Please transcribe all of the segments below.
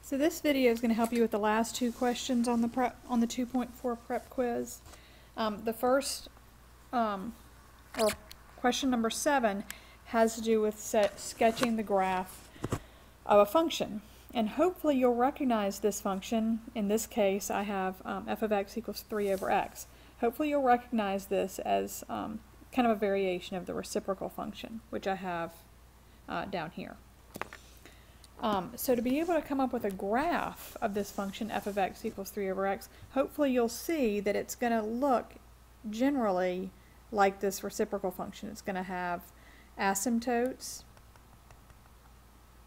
So this video is going to help you with the last two questions on the 2.4 prep quiz. The first, or question number 7, has to do with sketching the graph of a function. And hopefully you'll recognize this function. In this case, I have f of x equals 3 over x. Hopefully you'll recognize this as kind of a variation of the reciprocal function, which I have down here. So to be able to come up with a graph of this function f of x equals 3 over x, hopefully you'll see that it's going to look generally like this reciprocal function. It's going to have asymptotes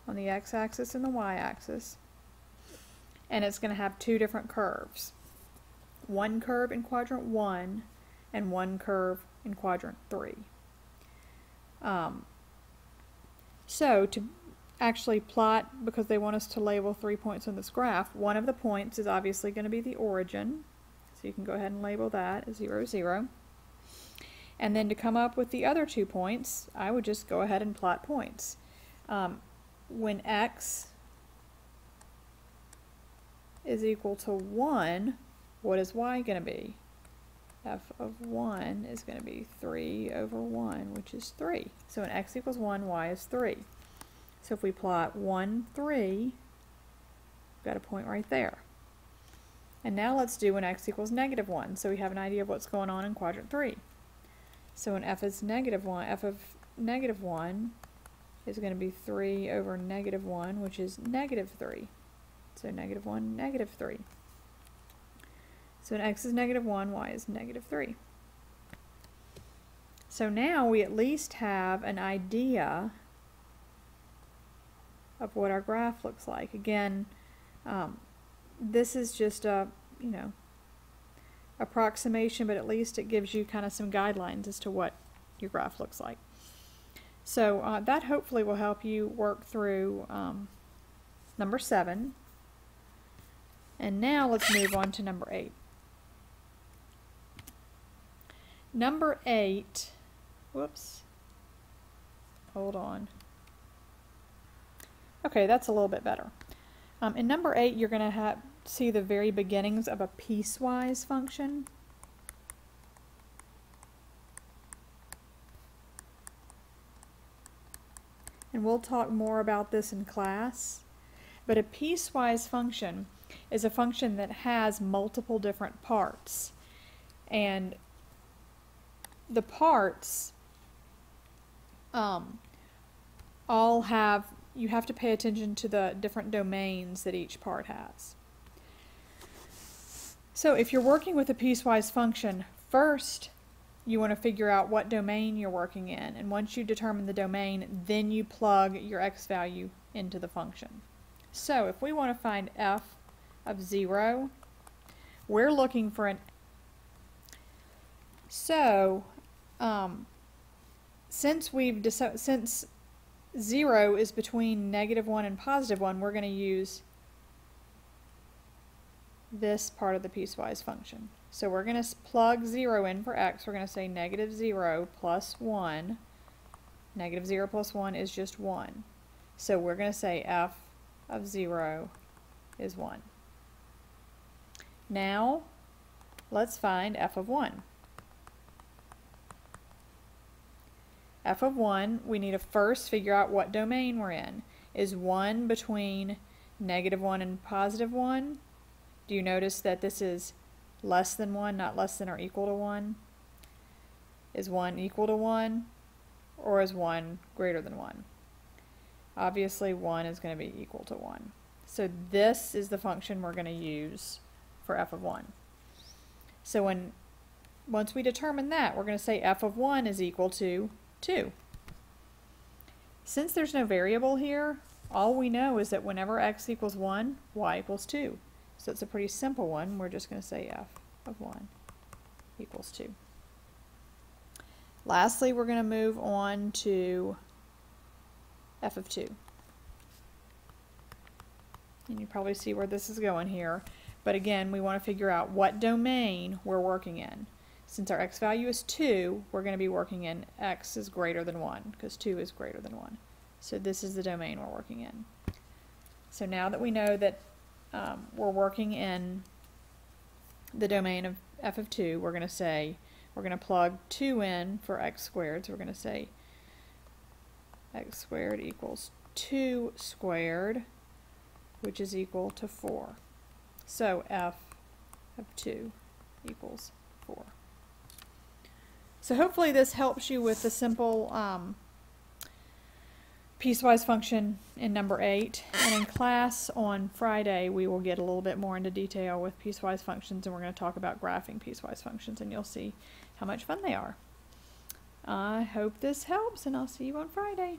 on the x-axis and the y-axis, and it's going to have two different curves. One curve in quadrant 1 and one curve in quadrant 3. So to actually plot, because they want us to label 3 points on this graph, one of the points is obviously going to be the origin, so you can go ahead and label that as 0, 0. And then to come up with the other 2 points, I would just go ahead and plot points. When x is equal to 1, what is y going to be? F of 1 is going to be 3 over 1, which is 3. So when x equals 1, y is 3. So if we plot 1, 3, we've got a point right there. And now let's do when x equals negative 1, so we have an idea of what's going on in quadrant 3. So when f is negative 1, f of negative 1 is going to be 3 over negative 1, which is negative 3. So negative 1, negative 3. So when x is negative 1, y is negative 3. So now we at least have an idea of what our graph looks like. Again, this is just a, approximation, but at least it gives you kind of some guidelines as to what your graph looks like. So that hopefully will help you work through number 7. And now let's move on to number 8. Number 8, whoops, hold on. Okay, that's a little bit better. In number 8, you're going to see the very beginnings of a piecewise function. And we'll talk more about this in class. But a piecewise function is a function that has multiple different parts. And the parts all have, you have to pay attention to the different domains that each part has. So if you're working with a piecewise function, first you want to figure out what domain you're working in, and once you determine the domain, then you plug your x value into the function. So if we want to find f of 0, we're looking for an, so since 0 is between negative 1 and positive 1, we're going to use this part of the piecewise function. So we're going to plug 0 in for x. We're going to say negative 0 plus 1. Negative 0 plus 1 is just 1. So we're going to say f of 0 is 1. Now let's find f of 1. F of 1, we need to first figure out what domain we're in. Is 1 between negative 1 and positive 1? Do you notice that this is less than 1, not less than or equal to 1? Is 1 equal to 1, or is 1 greater than 1? Obviously 1 is going to be equal to 1. So this is the function we're going to use for f of 1. So once we determine that, we're going to say f of 1 is equal to 2. Since there's no variable here, all we know is that whenever x equals 1, y equals 2. So it's a pretty simple one. We're just going to say f of 1 equals 2. Lastly, we're going to move on to f of 2. And you probably see where this is going here. But again, we want to figure out what domain we're working in. Since our x value is 2, we're going to be working in x is greater than 1, because 2 is greater than 1. So this is the domain we're working in. So now that we know that we're working in the domain of f of 2, we're going to plug 2 in for x squared. So we're going to say x squared equals 2 squared, which is equal to 4. So f of 2 equals 4. So hopefully this helps you with the simple piecewise function in number 8. And in class on Friday, we will get a little bit more into detail with piecewise functions, and we're going to talk about graphing piecewise functions, and you'll see how much fun they are. I hope this helps, and I'll see you on Friday.